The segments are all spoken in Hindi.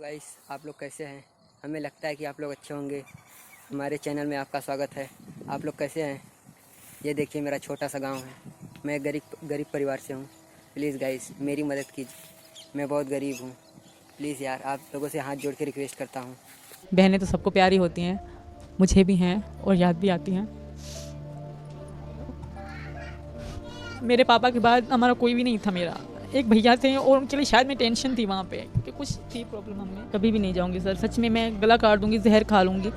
गाइस, आप लोग कैसे हैं? हमें लगता है कि आप लोग अच्छे होंगे। हमारे चैनल में आपका स्वागत है। आप लोग कैसे हैं? ये देखिए, मेरा छोटा सा गांव है। मैं गरीब परिवार से हूँ। प्लीज़ गाइस, मेरी मदद कीजिए। मैं बहुत गरीब हूँ। प्लीज़ यार, आप लोगों से हाथ जोड़ के रिक्वेस्ट करता हूँ। बहनें तो सबको प्यारी होती हैं, मुझे भी हैं और याद भी आती हैं। मेरे पापा के बाद हमारा कोई भी नहीं था। मेरा एक भैया थे और उनके लिए शायद मैं टेंशन थी वहाँ पे, क्योंकि कुछ थी प्रॉब्लम हमें। कभी भी नहीं जाऊँगी सर, सच में मैं गला काट दूँगी, जहर खा लूँगी,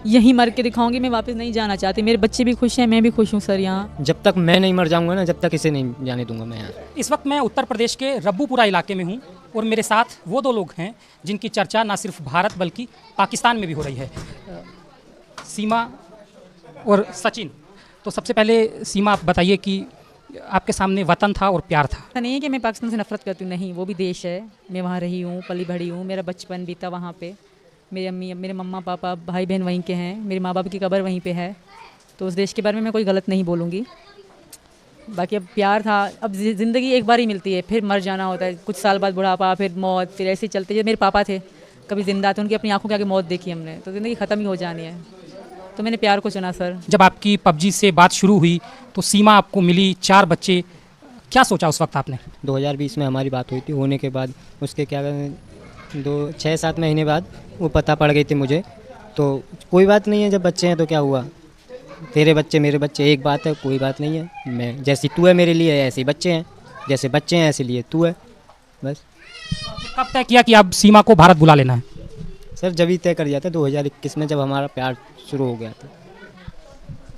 यहीं मर के दिखाऊंगी। मैं वापस नहीं जाना चाहती। मेरे बच्चे भी खुश हैं, मैं भी खुश हूँ सर। यहाँ जब तक मैं नहीं मर जाऊंगा ना, जब तक इसे नहीं जाने दूंगा मैं यहाँ। इस वक्त मैं उत्तर प्रदेश के रब्बूपुरा इलाके में हूँ और मेरे साथ वो दो लोग हैं जिनकी चर्चा ना सिर्फ भारत बल्कि पाकिस्तान में भी हो रही है, सीमा और सचिन। तो सबसे पहले सीमा, आप बताइए कि आपके सामने वतन था और प्यार था। ऐसा नहीं है कि मैं पाकिस्तान से नफरत करती हूँ, नहीं, वो भी देश है। मैं वहाँ रही हूँ, पली बढ़ी हूँ, मेरा बचपन बीता वहाँ पे। मेरी अम्मी, मेरे मम्मा पापा, भाई बहन वहीं के हैं, मेरे माँ बाप की कब्र वहीं पे है। तो उस देश के बारे में मैं कोई गलत नहीं बोलूँगी। बाकी अब प्यार था। अब ज़िंदगी एक बार ही मिलती है, फिर मर जाना होता है। कुछ साल बाद बुढ़ापा, फिर मौत, फिर ऐसे ही चलते। जब मेरे पापा थे, कभी ज़िंदा थे, उनकी अपनी आंखों के आगे मौत देखी हमने, तो ज़िंदगी ख़त्म ही हो जानी है। तो मैंने प्यार को चुना सर। जब आपकी पबजी से बात शुरू हुई तो सीमा आपको मिली, 4 बच्चे, क्या सोचा उस वक्त आपने? 2020 में हमारी बात हुई थी। होने के बाद उसके क्या 6-7 महीने बाद वो पता पड़ गई थी मुझे। तो कोई बात नहीं है, जब बच्चे हैं तो क्या हुआ, तेरे बच्चे मेरे बच्चे एक बात है, कोई बात नहीं है। मैं जैसी तू है मेरे लिए, ऐसे ही बच्चे हैं, जैसे बच्चे हैं ऐसे लिए तू है, बस। कब तय किया कि अब सीमा को भारत बुला लेना है? सर जब ही तय कर दिया था 2021 में, जब हमारा प्यार शुरू हो गया था।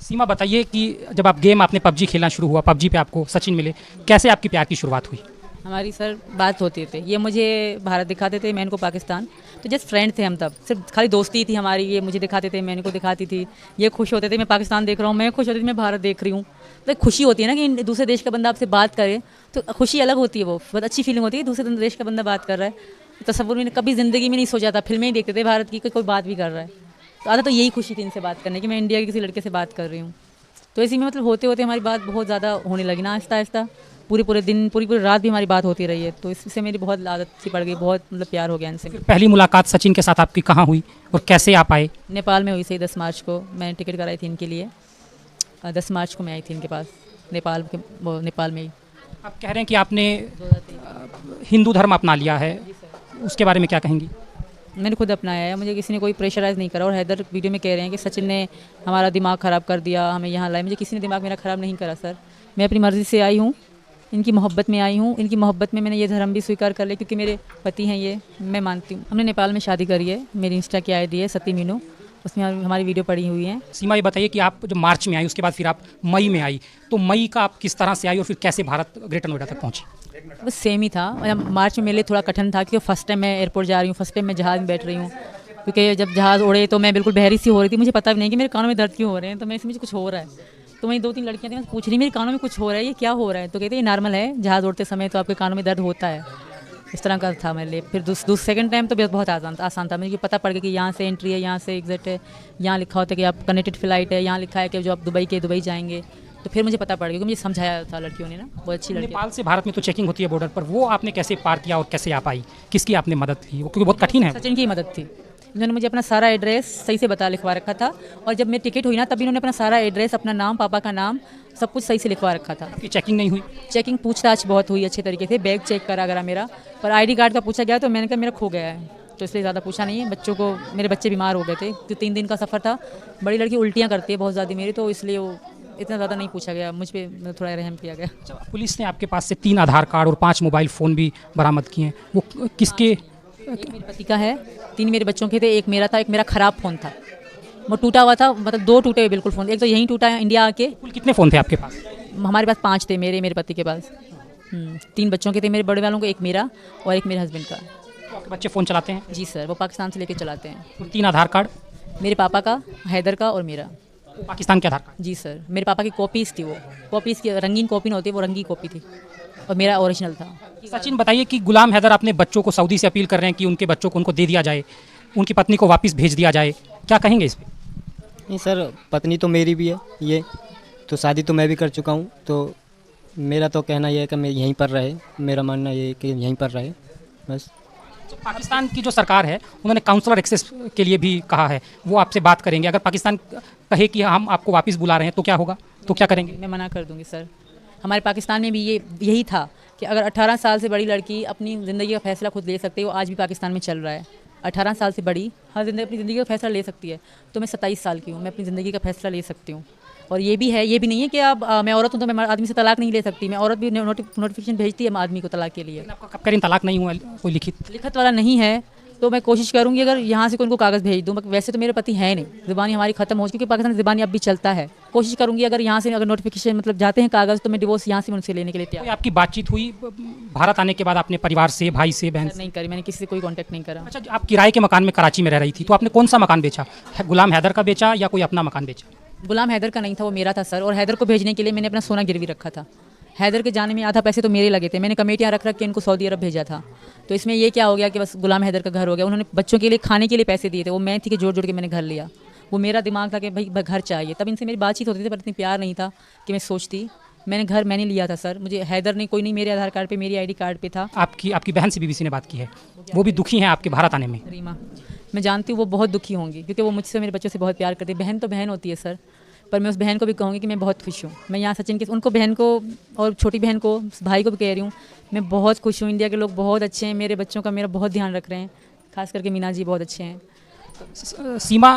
सीमा बताइए कि जब आप गेम, आपने पबजी खेलना शुरू हुआ, पबजी पे आपको सचिन मिले, कैसे आपकी प्यार की शुरुआत हुई? हमारी सर बात होती थी, ये मुझे भारत दिखाते थे, मैं इनको पाकिस्तान। तो जस्ट फ्रेंड थे हम तब, सिर्फ खाली दोस्ती थी हमारी। ये मुझे दिखाते थे, मैं इनको दिखाती थी। ये खुश होते थे मैं पाकिस्तान देख रहा हूँ, मैं खुश होती थी मैं भारत देख रही हूँ। तो एक खुशी होती है ना कि दूसरे देश का बंदा आपसे बात करे, तो खुशी अलग होती है। वो बहुत अच्छी फीलिंग होती है, दूसरे देश का बंदा बात कर रहा है। तसव्वुर में कभी ज़िंदगी में नहीं सोचा था। फिल्में ही देखते थे भारत की, कोई बात भी कर रहा है। तो आधा तो यही खुशी थी इनसे बात करने की, मैं इंडिया के किसी लड़के से बात कर रही हूँ। तो इसी में मतलब होते होते हमारी बात बहुत ज़्यादा होने लगी ना, आहिस्ता आहिस्ता। पूरे दिन, पूरी रात भी हमारी बात होती रही है। तो इससे मेरी बहुत आदत सी पड़ गई, बहुत मतलब प्यार हो गया इनसे। पहली मुलाकात सचिन के साथ आपकी कहाँ हुई और कैसे आप आए? नेपाल में हुई सही 10 मार्च को। मैंने टिकट कराई थी इनके लिए। 10 मार्च को मैं आई थी इनके पास, नेपाल में ही। आप कह रहे हैं कि आपने हिंदू धर्म अपना लिया है, उसके बारे में क्या कहेंगी? मैंने खुद अपनाया है, मुझे किसी ने कोई प्रेशराइज़ नहीं करा। और हैदर वीडियो में कह रहे हैं कि सचिन ने हमारा दिमाग ख़राब कर दिया, हमें यहाँ लाए। मुझे किसी ने दिमाग मेरा ख़राब नहीं करा सर। मैं अपनी मर्ज़ी से आई हूँ, इनकी मोहब्बत में आई हूँ। इनकी मोहब्बत में मैंने ये धर्म भी स्वीकार कर लिया, क्योंकि मेरे पति हैं ये, मैं मानती हूँ। हमने नेपाल में शादी करी है। मेरी इंस्टा की आईडी है सती मीनू, उसमें हमारी वीडियो पड़ी हुई है। सीमा, ये बताइए कि आप जब मार्च में आई, उसके बाद फिर आप मई में आई, तो मई का आप किस तरह से आई और फिर कैसे भारत ग्रेटर नोएडा तक पहुँची? बस सेम ही था। मार्च में मेरे लिए थोड़ा कठिन था, क्योंकि फर्स्ट टाइम मैं एयरपोर्ट जा रही हूँ, फर्स्ट टाइम मैं जहाज़ में बैठ रही हूँ। क्योंकि जब जहाज़ उड़े तो मैं बिल्कुल बहरी सी हो रही थी, मुझे पता भी नहीं कि मेरे कानों में दर्द क्यों हो रहे हैं। तो मैं इसमें कुछ हो रहा है, तो वहीं 2-3 लड़कियाँ थी, मैं पूछ रही मेरे कानों में कुछ हो रहा है, ये क्या हो रहा है? तो कहते ये नॉर्मल है, जहाज़ उड़ते समय तो आपके कानों में दर्द होता है। इस तरह का था मेरे लिए। फिर सेकंड टाइम तो बहुत आसान था। मुझे पता पड़ गया कि यहाँ से एंट्री है, यहाँ से एग्जिट है, यहाँ लिखा होता है कि आप कनेक्टेड फ्लाइट है, यहाँ लिखा है कि जो आप दुबई जाएंगे। तो फिर मुझे पता पड़ गया, क्योंकि मुझे समझाया था लड़कियों ने ना, बहुत अच्छी लड़की। नेपाल से भारत में तो चेकिंग होती है बॉर्डर पर, वो आपने कैसे पार किया और कैसे आप आई? किसकी आपने मदद ली? वो क्योंकि बहुत कठिन है। सचिन की मदद थी। इन्होंने मुझे अपना सारा एड्रेस सही से लिखवा रखा था। और जब मेरी टिकट हुई ना, तब इन्होंने अपना सारा एड्रेस, अपना नाम, पापा का नाम, सब कुछ सही से लिखवा रखा था। कि चेकिंग नहीं हुई? चेकिंग पूछताछ बहुत हुई अच्छे तरीके से। बैग चेक करा गया मेरा, पर आईडी कार्ड का पूछा गया तो मैंने कहा मेरा खो गया है, तो इसलिए ज़्यादा पूछा नहीं है। बच्चों को, मेरे बच्चे बीमार हो गए थे, तो 3 दिन का सफ़र था। बड़ी लड़की उल्टियाँ करती है बहुत ज़्यादा मेरी, तो इसलिए वो इतना ज़्यादा नहीं पूछा गया। मुझ पर थोड़ा रहम किया गया। पुलिस ने आपके पास से 3 आधार कार्ड और 5 मोबाइल फ़ोन भी बरामद किए हैं, वो किसके? एक मेरे पति का है, 3 मेरे बच्चों के थे, एक मेरा था, एक मेरा ख़राब फ़ोन था, वो टूटा हुआ था। मतलब 2 टूटे हुए बिल्कुल फ़ोन, एक तो यहीं टूटा है इंडिया आके। कुल कितने फ़ोन थे आपके पास? हमारे पास 5 थे, मेरे पति के पास। 3 बच्चों के थे, मेरे बड़े वालों को, एक मेरा और एक मेरे हस्बैंड का। तो आपके बच्चे फ़ोन चलाते हैं? जी सर, वो पाकिस्तान से लेके चलाते हैं। कुल 3 आधार कार्ड? मेरे पापा का, हैदर का और मेरा। पाकिस्तान के आधार कार्ड? जी सर, मेरे पापा की कॉपीज़ थी, वो कॉपीज़ की रंगीन कॉपी नहीं होती, वो रंगीन कॉपी थी, और मेरा ओरिजिनल था। सचिन बताइए कि गुलाम हैदर अपने बच्चों को सऊदी से अपील कर रहे हैं कि उनके बच्चों को उनको दे दिया जाए, उनकी पत्नी को वापस भेज दिया जाए, क्या कहेंगे इस पर? नहीं सर, पत्नी तो मेरी भी है, ये तो शादी तो मैं भी कर चुका हूँ। तो मेरा तो कहना यह है कि मैं यहीं पर रहे, मेरा मानना ये है कि यहीं पर रहे, बस। तो पाकिस्तान की जो सरकार है उन्होंने काउंसलर एक्सेस के लिए भी कहा है, वो आपसे बात करेंगे। अगर पाकिस्तान कहे कि हम आपको वापस बुला रहे हैं तो क्या होगा, तो क्या करेंगे? मैं मना कर दूंगी सर। हमारे पाकिस्तान में भी यही था कि अगर 18 साल से बड़ी लड़की अपनी ज़िंदगी का फैसला खुद ले सकती है, वो आज भी पाकिस्तान में चल रहा है। 18 साल से बड़ी हर अपनी ज़िंदगी का फैसला ले सकती है। तो मैं 27 साल की हूँ, मैं अपनी ज़िंदगी का फैसला ले सकती हूँ। और ये भी है, ये भी नहीं है कि अब मैं औरत हूँ तो मैं आदमी से तलाक नहीं ले सकती। मैं औरत भी नोटिफिकेशन भेजती है आदमी को तलाक के लिए। आपका कब करें तलाक नहीं हुआ कोई लिखित वाला नहीं है, तो मैं कोशिश करूँगी अगर यहाँ से कोई उनको कागज़ भेज दूँ। वैसे तो मेरे पति है नहीं, ज़बानी हमारी ख़त्म हो चुकी है, पाकिस्तान ज़बानी अब भी चलता है। कोशिश करूँगी अगर यहाँ से अगर नोटिफिकेशन मतलब जाते हैं कागज़, तो मैं डिवोर्स यहाँ से उनसे लेने के लिए तैयार। आपकी बातचीत हुई भारत आने के बाद अपने परिवार से, भाई से, बहन से? नहीं करी, मैंने किसी से कोई कांटेक्ट नहीं करा। अच्छा, आप किराए के मकान में कराची में रह रही थी, तो आपने कौन सा मकान बेचा? गुलाम हैदर का बेचा या कोई अपना मकान बेचा? गुलाम हैदर का नहीं था, वो मेरा था सर। और हैदर को भेजने के लिए मैंने अपना सोना गिरवी रखा था। हैदर के जाने में आधा पैसे तो मेरे लगे थे, मैंने कमेटियाँ रख के इनको सऊदी अरब भेजा था। तो इसमें ये क्या हो गया कि बस गुलाम हैदर का घर हो गया। उन्होंने बच्चों के लिए खाने के लिए पैसे दिए थे, वो मैं थी कि जोड़ जोड़ के मैंने घर लिया। वो मेरा दिमाग था कि भाई घर चाहिए। तब इनसे मेरी बातचीत होती थी, पर इतनी प्यार नहीं था कि मैं सोचती। मैंने घर मैंने लिया था सर। मुझे हैदर ने कोई नहीं, मेरे आधार कार्ड पे, मेरी आईडी कार्ड पे था। आपकी बहन से बीबीसी ने बात की है, वो भी दुखी हैं आपके भारत आने में? रीमा, मैं जानती हूँ वो बहुत दुखी होंगी, क्योंकि वो मुझसे, मेरे बच्चों से बहुत प्यार करती है। बहन तो बहन होती है सर, पर मैं उस बहन को भी कहूँगी कि मैं बहुत खुश हूँ। मैं यहाँ सचिन के उनको बहन को और छोटी बहन को, भाई को भी कह रही हूँ, मैं बहुत खुश हूँ। इंडिया के लोग बहुत अच्छे हैं, मेरे बच्चों का मेरा बहुत ध्यान रख रहे हैं, खास करके मीना जी बहुत अच्छे हैं। सीमा,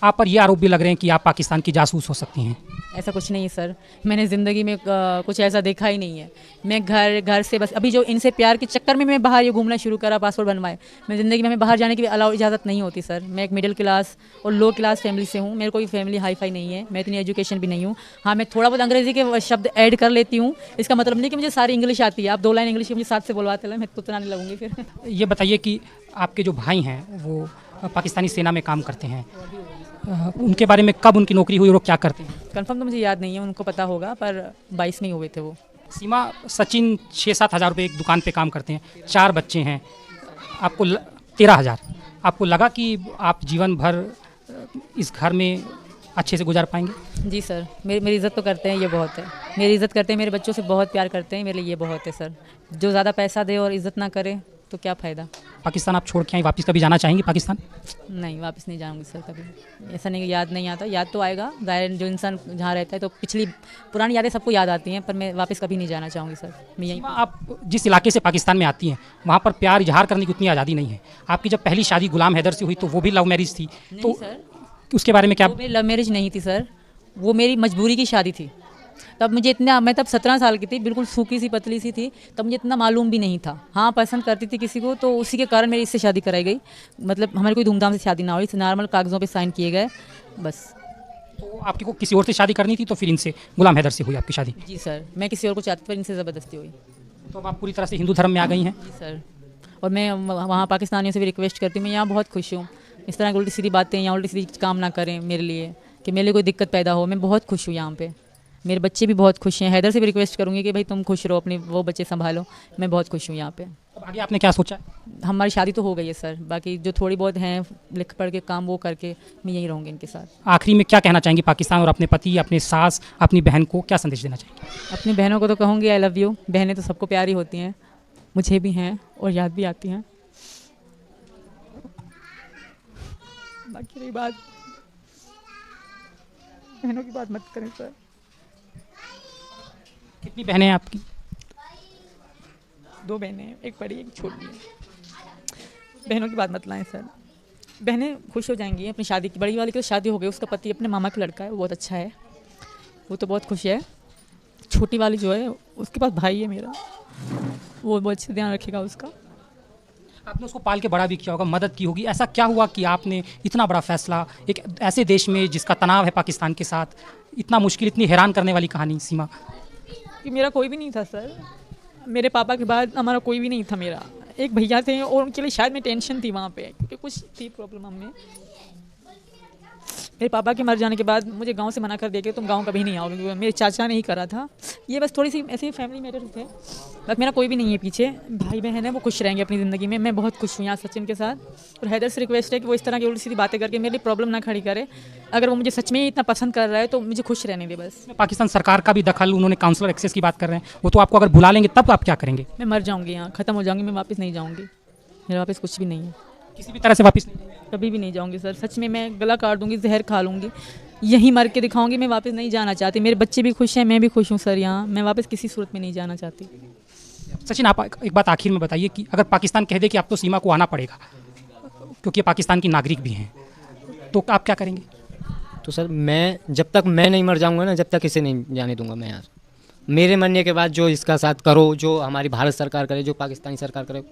आप पर ये आरोप भी लग रहे हैं कि आप पाकिस्तान की जासूस हो सकती हैं। ऐसा कुछ नहीं है सर, मैंने ज़िंदगी में कुछ ऐसा देखा ही नहीं है। मैं घर से बस अभी जो इनसे प्यार के चक्कर में मैं बाहर ये घूमना शुरू करा, पासपोर्ट बनवाए। मैं ज़िंदगी में हमें बाहर जाने की अलाउ इजाज़त नहीं होती सर। मैं एक मिडिल क्लास और लो क्लास फैमिली से हूँ, मेरे कोई फैमिली हाई फाई नहीं है, मैं इतनी एजुकेशन भी नहीं हूँ। हाँ, मैं थोड़ा बहुत अंग्रेज़ी के शब्द ऐड कर लेती हूँ, इसका मतलब नहीं कि मुझे सारी इंग्लिश आती है। आप 2 लाइन इंग्लिश मुझे साथ से बुलवाते हैं, मैं तो उतना नहीं लगूंगी फिर। ये बताइए कि आपके जो भाई हैं वो पाकिस्तानी सेना में काम करते हैं, उनके बारे में कब उनकी नौकरी हुई और वो क्या करते हैं? कंफर्म तो मुझे याद नहीं है, उनको पता होगा, पर 22 में ही हुए थे वो। सीमा, सचिन 6-7 हज़ार रुपये एक दुकान पे काम करते हैं, 4 बच्चे हैं, आपको 13 हज़ार। आपको लगा कि आप जीवन भर इस घर में अच्छे से गुजार पाएंगे? जी सर, मेरी इज़्ज़त तो करते हैं, ये बहुत है। मेरी इज़्ज़त करते हैं, मेरे बच्चों से बहुत प्यार करते हैं, मेरे लिए ये बहुत है सर। जो ज़्यादा पैसा दे और इज़्ज़त ना करे तो क्या फ़ायदा। पाकिस्तान आप छोड़ के आए, वापस कभी जाना चाहेंगे पाकिस्तान? नहीं, वापस नहीं जाऊंगी सर कभी। ऐसा नहीं कि याद नहीं आता, याद तो आएगा। ज़ाहिर जो इंसान जहाँ रहता है तो पिछली पुरानी यादें सबको याद आती हैं, पर मैं वापस कभी नहीं जाना चाहूँगी सर। मैं यहीं। आप जिस इलाके से पाकिस्तान में आती हैं वहाँ पर प्यार इजहार करने की उतनी आज़ादी नहीं है। आपकी जब पहली शादी गुलाम हैदर से हुई तो वो भी लव मैरिज थी, तो सर उसके बारे में क्या? वो मेरी लव मैरिज नहीं थी सर, वो मेरी मजबूरी की शादी थी। तब मुझे इतना, मैं तब 17 साल की थी, बिल्कुल सूखी सी पतली सी थी, तब मुझे इतना मालूम भी नहीं था। हाँ, पसंद करती थी किसी को, तो उसी के कारण मेरी इससे शादी कराई गई। मतलब हमारी कोई धूमधाम से शादी ना हुई, नॉर्मल कागज़ों पे साइन किए गए बस। तो आपकी को किसी और से शादी करनी थी तो फिर इनसे, गुलाम हैदर से हुई आपकी शादी? जी सर, मैं किसी और को चाहती, पर इनसे ज़बरदस्ती हुई। तो अब आप पूरी तरह से हिंदू धर्म में आ गई हैं? जी सर, और मैं वहाँ पाकिस्तानियों से भी रिक्वेस्ट करती हूँ, मैं यहाँ बहुत खुश हूँ। इस तरह की उल्टी सीधी बातें या उल्टी सीधी काम ना करें मेरे लिए, कि मेरे लिए कोई दिक्कत पैदा हो। मैं बहुत खुश हूँ यहाँ पे, मेरे बच्चे भी बहुत खुश हैं। हैदर से भी रिक्वेस्ट करूँगी कि भाई तुम खुश रहो, अपने वो बच्चे संभालो। मैं बहुत खुश हूँ यहाँ पे। अब आगे आपने क्या सोचा है? हमारी शादी तो हो गई है सर, बाकी जो थोड़ी बहुत हैं लिख पढ़ के काम वो करके मैं यहीं रहूँगी इनके साथ। आखिरी में क्या कहना चाहेंगी पाकिस्तान और अपने पति, अपने सास, अपनी बहन को क्या संदेश देना चाहेंगे? अपनी बहनों को तो कहूँगी आई लव यू। बहनें तो सबको प्यारी होती हैं, मुझे भी हैं और याद भी आती हैं। बाकी रही बात, बहनों की बात मत करें सर। कितनी बहनें हैं आपकी? 2 बहनें हैं, एक बड़ी एक छोटी है। बहनों की बात मत लाएं सर। बहनें खुश हो जाएंगी अपनी शादी की। बड़ी वाली की तो शादी हो गई, उसका पति अपने मामा का लड़का है, वो बहुत अच्छा है, वो तो बहुत खुश है। छोटी वाली जो है उसके पास भाई है मेरा, वो बहुत अच्छे ध्यान रखेगा उसका। आपने उसको पाल के बड़ा भी किया होगा, मदद की होगी। ऐसा क्या हुआ कि आपने इतना बड़ा फैसला एक ऐसे देश में जिसका तनाव है पाकिस्तान के साथ, इतना मुश्किल, इतनी हैरान करने वाली कहानी? सीमा, कि मेरा कोई भी नहीं था सर, मेरे पापा के बाद हमारा कोई भी नहीं था। मेरा एक भैया थे और उनके लिए शायद मैं टेंशन थी वहाँ पे, क्योंकि कुछ थी प्रॉब्लम हमें। मेरे पापा के मर जाने के बाद मुझे गांव से मना कर दिया कि तुम गांव कभी नहीं आओ, क्योंकि मेरे चाचा ने ही करा था। ये बस थोड़ी सी ऐसे फैमिली मैटर थे, बस मेरा कोई भी नहीं है पीछे। भाई बहन है, वो खुश रहेंगे अपनी ज़िंदगी में। मैं बहुत खुश हूँ यहाँ सचिन के साथ। और हैदर से रिक्वेस्ट है कि वो इस तरह की उल्टी सीधी बातें करके मेरे लिए प्रॉब्लम ना खड़ी करे। अगर वो मुझे सच में ही इतना पसंद कर रहा है तो मुझे खुश रहने दे बस। पाकिस्तान सरकार का भी दखल, उन्होंने काउंसलर एक्सेस की बात कर रहे हैं, वो तो आपको अगर बुला लेंगे तब आप क्या करेंगे? मैं मर जाऊँगी यहाँ, ख़त्म हो जाऊँगी, मैं वापस नहीं जाऊँगी। मेरे वापस कुछ भी नहीं है। किसी भी तरह से वापस नहीं? कभी भी नहीं जाऊंगी सर, सच में मैं गला काट दूंगी, जहर खा लूंगी, यहीं मर के दिखाऊंगी। मैं वापस नहीं जाना चाहती, मेरे बच्चे भी खुश हैं, मैं भी खुश हूँ सर यहाँ। मैं वापस किसी सूरत में नहीं जाना चाहती। सचिन, आप एक बात आखिर में बताइए कि अगर पाकिस्तान कह दे कि आप तो सीमा को आना पड़ेगा क्योंकि ये पाकिस्तान की नागरिक भी हैं, तो आप क्या करेंगे? तो सर मैं जब तक मैं नहीं मर जाऊंगा ना, जब तक इसे नहीं जाने दूंगा मैं यहाँ। मेरे मरने के बाद जो इसका साथ करो, जो हमारी भारत सरकार करे, जो पाकिस्तानी सरकार करे,